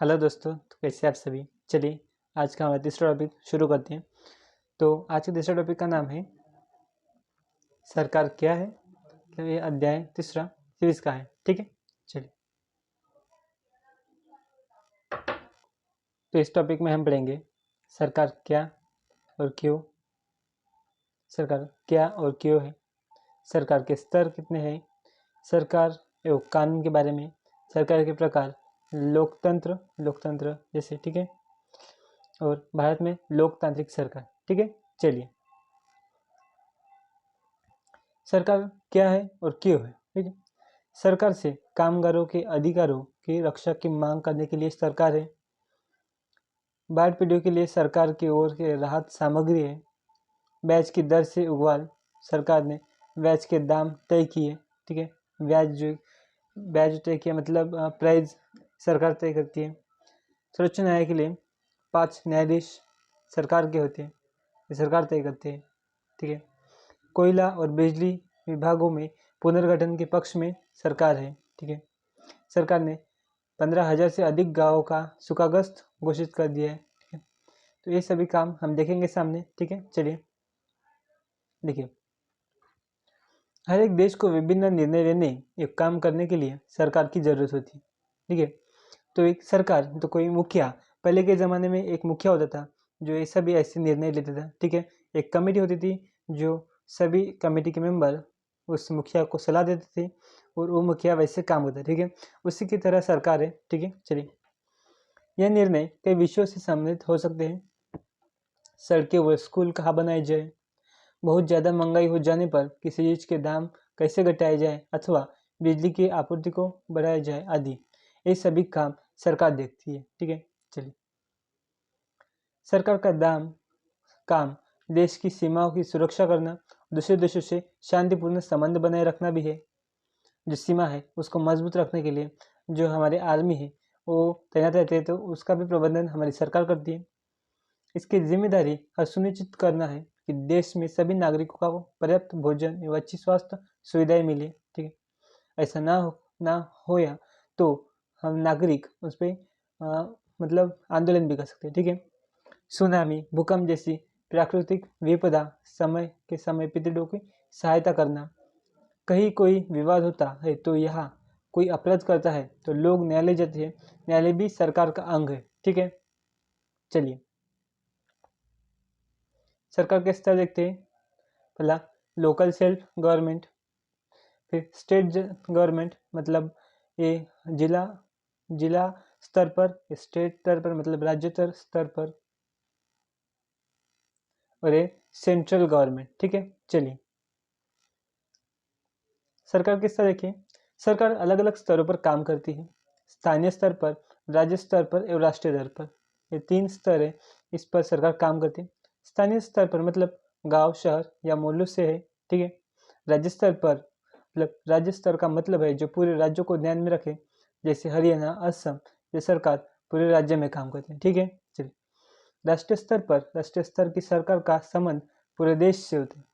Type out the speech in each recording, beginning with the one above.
Hello दोस्तों, तो कैसे आप सभी। चलिए आज का हमारा तीसरा टॉपिक शुरू करते हैं। तो आज के तीसरा टॉपिक का नाम है सरकार क्या है। तो ये अध्याय तीसरा सीरीज का है। ठीक है, चलिए। तो इस टॉपिक में हम पढ़ेंगे सरकार क्या और क्यों, सरकार क्या और क्यों है, सरकार के स्तर कितने हैं, सरकार एवं कानून के बारे में, सरकार के प्रकार, लोकतंत्र लोकतंत्र जैसे, ठीक है, और भारत में लोकतांत्रिक सरकार। ठीक है, चलिए। सरकार क्या है और क्यों है। ठीक है, सरकार से कामगारों के अधिकारों की रक्षा की मांग करने के लिए सरकार है। बाढ़ पीड़ितों के लिए सरकार की ओर के राहत सामग्री है। ब्याज की दर से उगवाल, सरकार ने ब्याज के दाम तय किए। ठीक है, ब्याज तय किया मतलब प्राइस सरकार तय करती है। सर्वोच्च न्यायालय के लिए 5 न्यायाधीश सरकार के होते हैं, ये सरकार तय करते हैं। ठीक है, कोयला और बिजली विभागों में पुनर्गठन के पक्ष में सरकार है। ठीक है, सरकार ने 15,000 से अधिक गांवों का सूखाग्रस्त घोषित कर दिया है। ठीक है, तो ये सभी काम हम देखेंगे सामने। ठीक है, चलिए देखिए। हर एक देश को विभिन्न निर्णय लेने या काम करने के लिए सरकार की जरूरत होती है। ठीक है, तो एक सरकार तो कोई मुखिया, पहले के ज़माने में एक मुखिया होता था जो ये सभी ऐसे निर्णय लेता था। ठीक है, एक कमेटी होती थी जो सभी कमेटी के मेंबर उस मुखिया को सलाह देते थे और वो मुखिया वैसे काम करता है। ठीक है, उसी की तरह सरकार है। ठीक है, चलिए। यह निर्णय कई विषयों से संबंधित हो सकते हैं। सड़कें व स्कूल कहाँ बनाए जाए, बहुत ज़्यादा महंगाई हो जाने पर किसी चीज़ के दाम कैसे घटाए जाए अथवा बिजली की आपूर्ति को बढ़ाया जाए आदि, ये सभी काम सरकार देखती है। ठीक है, चलिए। सरकार का काम देश की सीमाओं की सुरक्षा करना, दूसरे देशों से शांतिपूर्ण संबंध बनाए रखना भी है। जो सीमा है उसको मजबूत रखने के लिए जो हमारे आर्मी है वो तैनात रहते हैं, तो उसका भी प्रबंधन हमारी सरकार करती है। इसकी जिम्मेदारी यह सुनिश्चित करना है कि देश में सभी नागरिकों को पर्याप्त भोजन एवं अच्छी स्वास्थ्य सुविधाएं मिले। ठीक है, ऐसा ना हो या तो हम नागरिक उस पर मतलब आंदोलन भी कर सकते हैं। ठीक है, सुनामी, भूकंप जैसी प्राकृतिक विपदा समय के समय पीड़ितों की सहायता करना, कहीं कोई विवाद होता है तो यहाँ कोई अपराध करता है तो लोग न्यायालय जाते हैं, न्यायालय भी सरकार का अंग है। ठीक है, चलिए सरकार के स्तर देखते हैं। पहला लोकल सेल्फ गवर्नमेंट, फिर स्टेट गवर्नमेंट मतलब ये जिला जिला स्तर पर, स्टेट स्तर पर मतलब राज्य स्तर पर, और ये सेंट्रल गवर्नमेंट। ठीक है, चलिए सरकार किस तरह देखिए। सरकार अलग अलग स्तरों पर काम करती है। स्थानीय स्तर पर, राज्य स्तर पर एवं राष्ट्रीय स्तर पर, ये 3 स्तर है, इस पर सरकार काम करती है। स्थानीय स्तर पर मतलब गांव, शहर या मोहल्लों से है। ठीक है, राज्य स्तर पर मतलब राज्य स्तर का मतलब है जो पूरे राज्य को ध्यान में रखे, जैसे हरियाणा, असम, ये सरकार पूरे राज्य में काम करते हैं। ठीक है, चलिए राष्ट्रीय स्तर पर, राष्ट्रीय स्तर की सरकार का संबंध पूरे देश से होता है।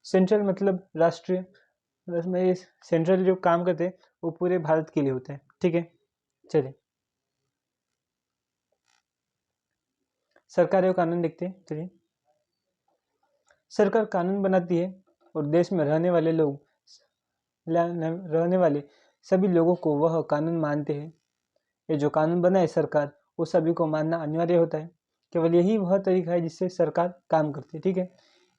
सेंट्रल मतलब राष्ट्रीय, उसमें ये सेंट्रल जो काम करते हैं वो पूरे भारत के लिए होता है। ठीक है, चलिए सरकार एवं कानून देखते हैं। चलिए सरकार कानून बनाती है और देश में रहने वाले सभी लोगों को वह कानून मानते हैं। ये जो कानून बनाए सरकार, वो सभी को मानना अनिवार्य होता है। केवल यही वह तरीका है जिससे सरकार काम करती है। ठीक है,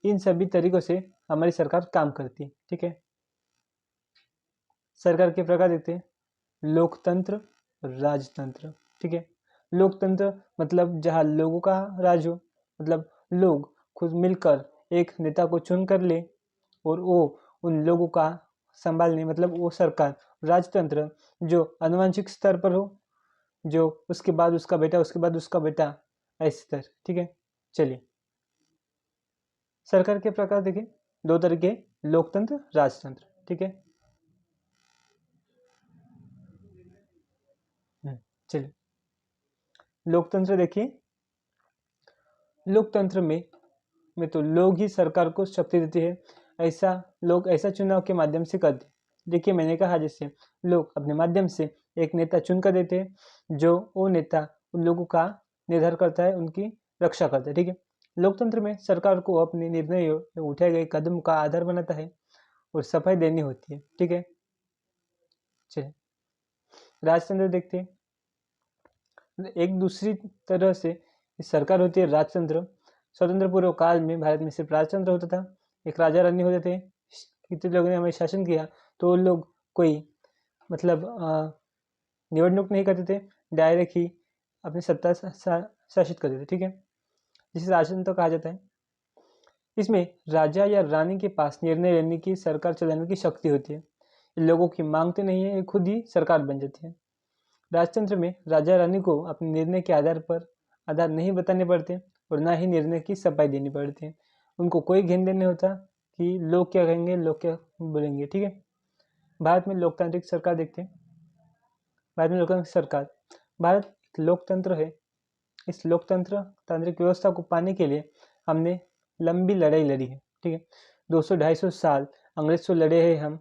इन सभी तरीकों से हमारी सरकार काम करती है। ठीक है, सरकार के प्रकार देखते हैं। लोकतंत्र, राजतंत्र। ठीक है, लोकतंत्र मतलब जहाँ लोगों का राज हो, मतलब लोग खुद मिलकर एक नेता को चुन कर ले और वो उन लोगों का संभालने, मतलब वो सरकार। राजतंत्र जो आनुवंशिक स्तर पर हो, जो उसके बाद उसका बेटा, उसके बाद उसका बेटा, ऐसे तरह। ठीक है, चलिए सरकार के प्रकार देखिए। 2 तरह के, लोकतंत्र, राजतंत्र। ठीक है, चलिए लोकतंत्र देखिए। लोकतंत्र में तो लोग ही सरकार को शक्ति देते हैं। ऐसा लोग ऐसा चुनाव के माध्यम से करते हैं। देखिए मैंने कहा जैसे लोग अपने माध्यम से एक नेता चुन कर देते हैं, जो वो नेता उन लोगों का निर्धार करता है, उनकी रक्षा करता है। ठीक है, लोकतंत्र में सरकार को अपने निर्णयों में उठाए गए कदम का आधार बनाता है और सफाई देनी होती है। ठीक है, चलिए राजतंत्र देखते हैं। एक दूसरी तरह से सरकार होती है राजतंत्र। स्वतंत्र पूर्व काल में भारत में सिर्फ राजतंत्र होता था, एक राजा रानी होते थे। कितने लोगों ने हमें शासन किया, तो वो लोग कोई मतलब निवडणूक नहीं करते थे, डायरेक्ट ही अपनी सत्ता शासित करते थे। ठीक है, जिसे राजतंत्र कहा जाता है। इसमें राजा या रानी के पास निर्णय लेने की, सरकार चलाने की शक्ति होती है। लोगों की मांगते नहीं है, खुद ही सरकार बन जाती है। राजतंत्र में राजा रानी को अपने निर्णय के आधार नहीं बताने पड़ते और ना ही निर्णय की सफाई देनी पड़ती है। उनको कोई घेन देन नहीं होता कि लोग क्या कहेंगे, लोग क्या बोलेंगे। ठीक है, भारत में लोकतांत्रिक सरकार देखते हैं। भारत में लोकतांत्रिक सरकार, भारत एक लोकतंत्र है। इस तांत्रिक व्यवस्था को पाने के लिए हमने लंबी लड़ाई लड़ी है। ठीक है, 200-250 साल अंग्रेज से लड़े हैं हम।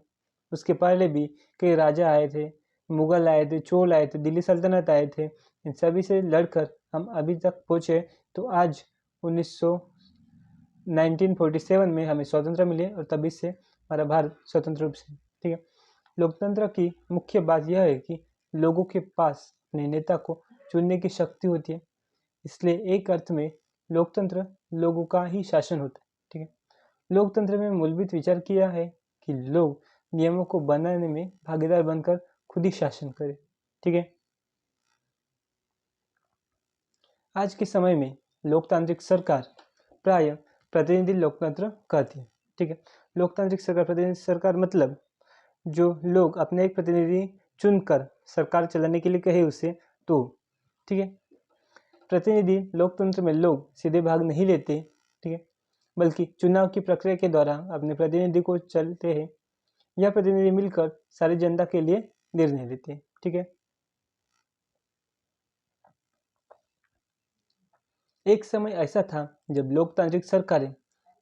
उसके पहले भी कई राजा आए थे, मुगल आए थे, चोल आए थे, दिल्ली सल्तनत आए थे। इन सभी से लड़कर हम अभी तक पहुँचे। तो आज 1947 में हमें स्वतंत्र मिले और तभी से हमारा भारत स्वतंत्र रूप से। ठीक है, लोकतंत्र की मुख्य बात यह है कि लोगों के पास अपने नेता को चुनने की शक्ति होती है। इसलिए एक अर्थ में लोकतंत्र लोगों का ही शासन होता है। ठीक है, लोकतंत्र में मूलभूत विचार किया है कि लोग नियमों को बनाने में भागीदार बनकर खुद ही शासन करें। ठीक है, आज के समय में लोकतांत्रिक सरकार प्राय प्रतिनिधि लोकतंत्र कहती है। ठीक है, लोकतांत्रिक सरकार, प्रतिनिधि सरकार मतलब जो लोग अपने एक प्रतिनिधि चुनकर सरकार चलाने के लिए कहे उसे तो। ठीक है, प्रतिनिधि लोकतंत्र में लोग सीधे भाग नहीं लेते। ठीक है, बल्कि चुनाव की प्रक्रिया के दौरान अपने प्रतिनिधि को चलते हैं। यह प्रतिनिधि मिलकर सारी जनता के लिए निर्णय लेते हैं। ठीक है, एक समय ऐसा था जब लोकतांत्रिक सरकारें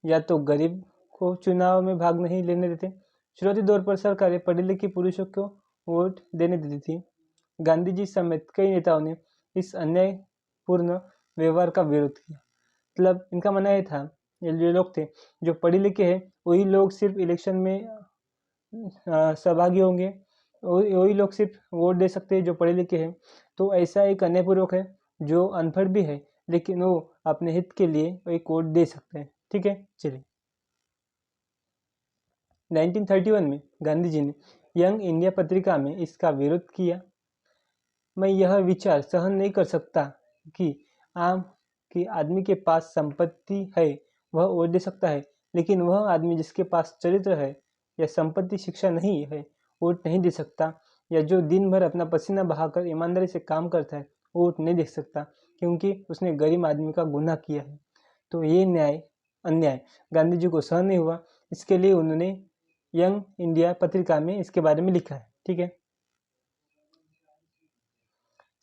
या तो गरीब को चुनाव में भाग नहीं लेने देते। शुरुआती दौर पर सरकारें पढ़े लिखे पुरुषों को वोट देने देती थी। गांधी जी समेत कई नेताओं ने इस अन्यायपूर्ण व्यवहार का विरोध किया। मतलब इनका मानना यह था, ये जो लोग थे जो पढ़े लिखे हैं वही लोग सिर्फ इलेक्शन में सहभागी होंगे, वही लोग सिर्फ वोट दे सकते हैं जो पढ़े लिखे हैं। तो ऐसा एक अन्यायपूर्वक है। जो अनपढ़ भी है लेकिन वो अपने हित के लिए एक वोट दे सकते हैं। ठीक है, चलिए 1931 में गांधी जी ने यंग इंडिया पत्रिका में इसका विरोध किया। मैं यह विचार सहन नहीं कर सकता कि आदमी के पास संपत्ति है वह वोट दे सकता है, लेकिन वह आदमी जिसके पास चरित्र है या संपत्ति शिक्षा नहीं है वोट नहीं दे सकता, या जो दिन भर अपना पसीना बहाकर ईमानदारी से काम करता है वोट नहीं दे सकता क्योंकि उसने गरीब आदमी का गुनाह किया है। तो ये अन्याय गांधी जी को सहन नहीं हुआ। इसके लिए उन्होंने यंग इंडिया पत्रिका में इसके बारे में लिखा है। ठीक है,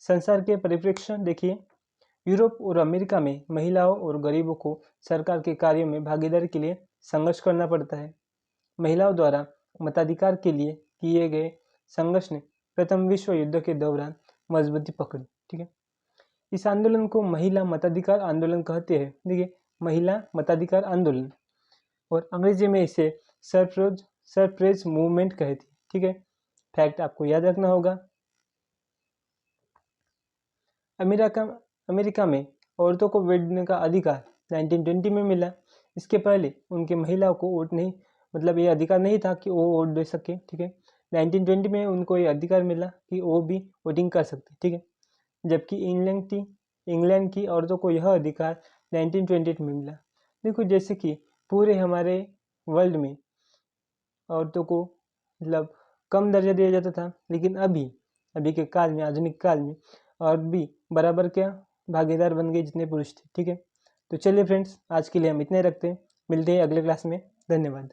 संसार के परिप्रेक्ष्य देखिए, यूरोप और अमेरिका में महिलाओं और गरीबों को सरकार के कार्यों में भागीदारी के लिए संघर्ष करना पड़ता है। महिलाओं द्वारा मताधिकार के लिए किए गए संघर्ष ने प्रथम विश्व युद्ध के दौरान मजबूती पकड़ी। ठीक है, इस आंदोलन को महिला मताधिकार आंदोलन कहते हैं। देखिए, महिला मताधिकार आंदोलन, और अंग्रेजी में इसे सरप्रेज मूवमेंट कहती है। ठीक है, फैक्ट आपको याद रखना होगा। अमेरिका में औरतों को वोट देने का अधिकार 1920 में मिला। इसके पहले उनके महिलाओं को वोट नहीं, मतलब ये अधिकार नहीं था कि वो वोट दे सके। ठीक है, 1920 में उनको ये अधिकार मिला कि वो भी वोटिंग कर सकते। ठीक है, जबकि इंग्लैंड की औरतों को यह अधिकार 1928 में मिला। देखो, जैसे कि पूरे हमारे वर्ल्ड में औरतों को मतलब कम दर्जा दिया जाता था, लेकिन अभी के काल में, आधुनिक काल में औरत भी बराबर क्या भागीदार बन गए जितने पुरुष थे। ठीक है, तो चलिए फ्रेंड्स, आज के लिए हम इतने रखते हैं। मिलते हैं अगले क्लास में। धन्यवाद।